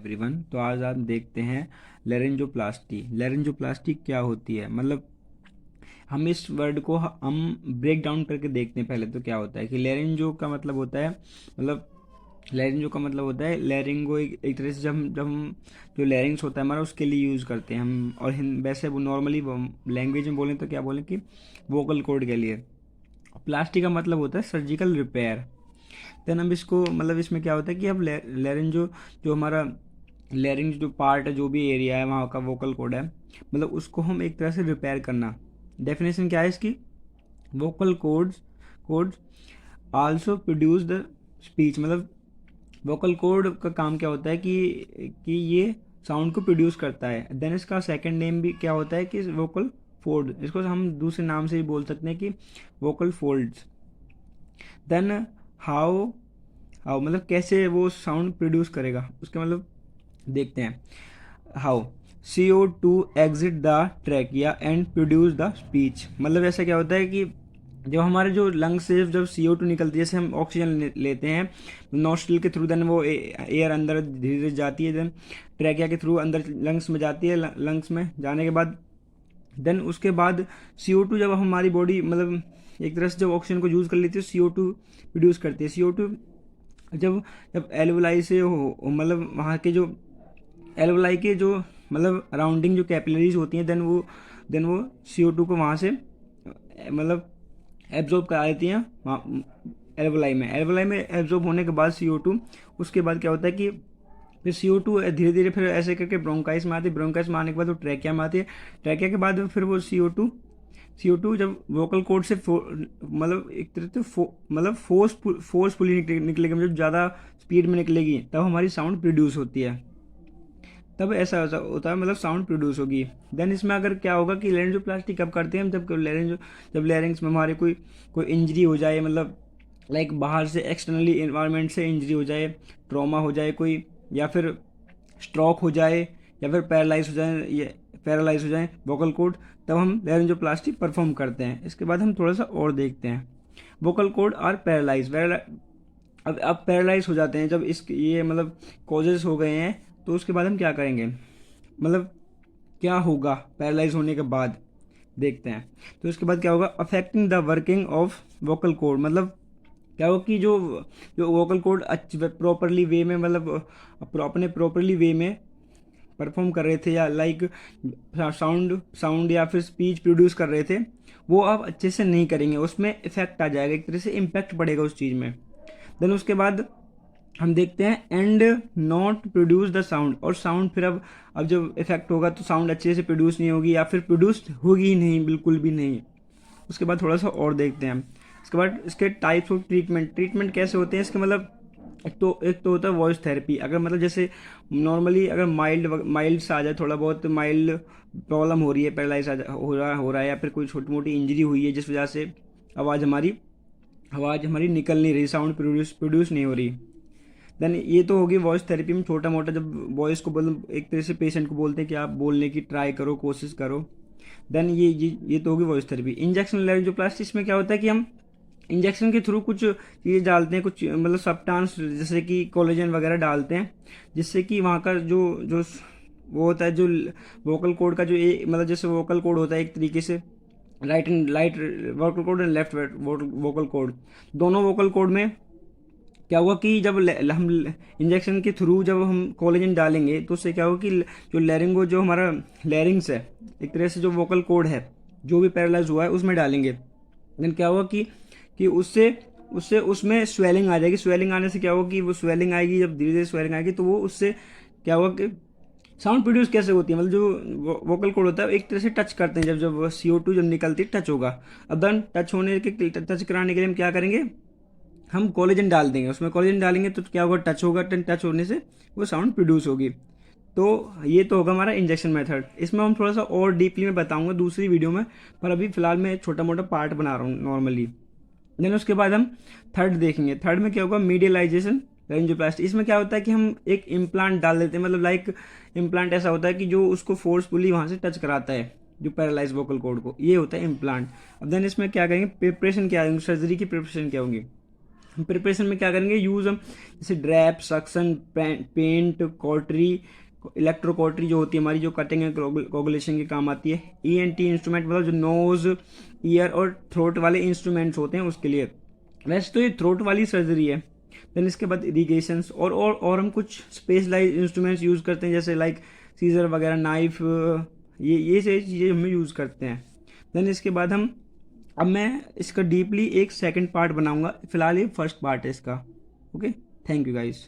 Everyone. तो आज आप देखते हैं लेरेंजोप्लास्टी। लेरेंजोप्लास्टी क्या होती है, मतलब हम इस वर्ड को हम ब्रेक डाउन करके देखते हैं। पहले तो क्या होता है कि लेरेंजो का मतलब होता है, मतलब लेरिंजो का मतलब होता है लेरिंगो, एक तरह से जब हम जो लेरिंग्स होता है हमारा उसके लिए यूज़ करते हैं हम। और वैसे वो नॉर्मली लैंग्वेज में बोलें तो क्या बोलें कि वोकल कॉर्ड के लिए। प्लास्टिक का मतलब होता है सर्जिकल रिपेयर। देन हम इसको, मतलब इसमें क्या होता है कि अब लेरिंजो जो हमारा लेरिंग जो पार्ट है, जो भी एरिया है वहाँ का वोकल कॉर्ड है, मतलब उसको हम एक तरह से रिपेयर करना। डेफिनेशन क्या है इसकी? Vocal codes also produce the speech. मतलब वोकल कोड का काम क्या होता है कि ये साउंड को प्रोड्यूस करता है। देन इसका सेकंड नेम भी क्या होता है कि वोकल फोल्ड। इसको हम दूसरे नाम से भी बोल सकते हैं कि vocal folds. Then how how मतलब कैसे वो साउंड प्रोड्यूस करेगा, उसके मतलब देखते हैं। How CO2 exit the track या एंड प्रोड्यूस द स्पीच। मतलब ऐसा क्या होता है कि जब हमारे जो लंग्स से जब CO2 निकलती है, जैसे हम ऑक्सीजन लेते हैं नोस्ट्रिल के थ्रू, देन वो एयर अंदर धीरे धीरे जाती है, देन ट्रैकिया के थ्रू अंदर लंग्स में जाती है। लंग्स में जाने के बाद देन उसके बाद CO2 जब हमारी बॉडी, मतलब एक तरह से जब ऑक्सीजन को यूज़ कर लेती है, CO2 प्रोड्यूस करती है। CO2 जब जब एल्वुलाई से मतलब वहाँ के जो एल्वुलाई के जो मतलब अराउंडिंग जो कैपिलरीज होती हैं, देन वो CO2 को वहाँ से मतलब एब्जॉर्ब करा देती हैं वहाँ एल्वुलाई में एब्जॉर्ब होने के बाद CO2, उसके बाद क्या होता है कि फिर CO2 धीरे धीरे फिर ऐसे करके ब्रोंकाइस में आती है। ब्रोंकाइस में आने के बाद वो ट्रैकिया में आती है। ट्रैकिया के बाद फिर वो CO2 जब वोकल कॉर्ड से मतलब एक तरह से मतलब फोर्सफुली निकलेगी, मतलब ज़्यादा स्पीड में निकलेगी, तब हमारी साउंड प्रोड्यूस होती है। तब ऐसा होता है, मतलब साउंड प्रोड्यूस होगी। देन इसमें अगर क्या होगा कि लेरिंजोप्लास्टी कब करते हैं हम, जब लेरिंग्स में हमारे कोई कोई इंजरी हो जाए, मतलब लाइक बाहर से एक्सटर्नली इन्वायरमेंट से इंजरी हो जाए, ट्रॉमा हो जाए कोई, या फिर स्ट्रोक हो जाए, या फिर पैरालाइज हो जाए वोकल कॉर्ड, तब हम लेरिंजोप्लास्टी परफॉर्म करते हैं। इसके बाद हम थोड़ा सा और देखते हैं। Vocal cord are paralyse. अब पैरालाइज हो जाते हैं जब इस ये मतलब कॉजेज हो गए हैं, तो उसके बाद हम क्या करेंगे, मतलब क्या होगा पैरालाइज होने के बाद, देखते हैं। तो इसके बाद क्या होगा, affecting the working of vocal cord. मतलब क्या होगा कि जो जो वोकल कॉर्ड प्रॉपरली वे में, मतलब अपने प्रॉपरली वे में परफॉर्म कर रहे थे, या लाइक साउंड या फिर स्पीच प्रोड्यूस कर रहे थे, वो अब अच्छे से नहीं करेंगे, उसमें इफेक्ट आ जाएगा, एक तरह से इम्पैक्ट पड़ेगा उस चीज़ में। देन उसके बाद हम देखते हैं and not produce the sound. और साउंड फिर अब जब इफेक्ट होगा तो साउंड अच्छे से प्रोड्यूस नहीं होगी, या फिर प्रोड्यूस होगी ही नहीं, बिल्कुल भी नहीं। उसके बाद थोड़ा सा और देखते हैं। इसके बाद इसके टाइप्स ऑफ ट्रीटमेंट कैसे होते हैं इसके, मतलब एक तो होता है वॉइस थेरेपी। अगर मतलब जैसे नॉर्मली अगर माइल्ड सा आ जाए, थोड़ा बहुत माइल्ड प्रॉब्लम हो रही है, पैरालाइज हो रहा है, या फिर कोई छोटी मोटी इंजरी हुई है जिस वजह से आवाज़ हमारी निकल नहीं रही, साउंड प्रोड्यूस नहीं हो रही, देन ये तो होगी वॉइस थेरेपी में छोटा मोटा, जब वॉइस को एक तरह से पेशेंट को बोलते हैं कि आप बोलने की ट्राई करो, कोशिश करो। देन ये तो होगी वॉइस थेरेपी। इंजेक्शन लेरिंजोप्लास्टी, इसमें क्या होता है कि हम इंजेक्शन के थ्रू कुछ चीज़ें डालते हैं, कुछ मतलब सब्सटेंस जैसे कि कोलेजन वगैरह डालते हैं, जिससे कि वहाँ का जो जो वो होता है, जो वोकल कॉर्ड का जो मतलब जैसे वोकल कॉर्ड होता है एक तरीके से right vocal cord and left vocal cord, दोनों वोकल कॉर्ड में क्या हुआ कि जब हम इंजेक्शन के थ्रू जब हम कोलेजन डालेंगे, तो उससे क्या होगा कि जो लेरिंगो जो हमारा लेरिंग्स है, एक तरह से जो वोकल कॉर्ड है जो भी पैरालाइज हुआ है उसमें डालेंगे। देन क्या होगा कि उससे उससे उसमें स्वेलिंग आ जाएगी। स्वेलिंग आने से क्या होगा कि वो स्वेलिंग आएगी, जब धीरे धीरे स्वेलिंग आएगी तो वो उससे क्या होगा कि साउंड प्रोड्यूस कैसे होती है, मतलब जो वोकल कॉर्ड होता है एक तरह से टच करते हैं, जब CO2 जब निकलती है टच होगा। अब देन टच कराने के लिए हम क्या करेंगे, हम कोलेजन डाल देंगे, उसमें कोलेजन डालेंगे तो क्या होगा, टच होगा, टच होने से वो साउंड प्रोड्यूस होगी। तो ये तो होगा हमारा इंजेक्शन मेथड। इसमें हम थोड़ा सा और डीपली में बताऊंगा दूसरी वीडियो में, पर अभी फिलहाल मैं छोटा मोटा पार्ट बना रहा हूँ नॉर्मली। देन उसके बाद हम थर्ड देखेंगे। थर्ड में क्या होगा, मीडियलाइजेशन लेरिंजोप्लास्टी। इसमें क्या होता है कि हम एक इम्प्लांट डाल देते हैं, मतलब लाइक इम्प्लांट ऐसा होता है कि जो उसको फोर्सफुली वहाँ से टच कराता है जो पैरालाइज वोकल कॉर्ड को, ये होता है इम्प्लांट। अब देन इसमें क्या करेंगे, प्रिपरेशन क्या होगी, सर्जरी की प्रिपरेशन क्या होगी। प्रिपरेशन में क्या करेंगे, यूज़ हम जैसे drape, suction, paint, cautery, electro cautery जो होती है हमारी, जो कटिंग एंड कोगुलेशन के काम आती है। ENT इंस्ट्रूमेंट मतलब जो नोज, ईयर और थ्रोट वाले इंस्ट्रूमेंट्स होते हैं उसके लिए। वैसे तो ये थ्रोट वाली सर्जरी है। देन इसके बाद इरीगेशंस और हम कुछ स्पेशलाइज इंस्ट्रूमेंट्स यूज़ करते हैं, जैसे लाइक सीजर वगैरह, नाइफ, ये सारी चीज़ें हम यूज़ करते हैं। देन इसके बाद अब मैं इसका डीपली एक सेकंड पार्ट बनाऊंगा, फिलहाल ये फर्स्ट पार्ट है इसका। Okay, thank you guys.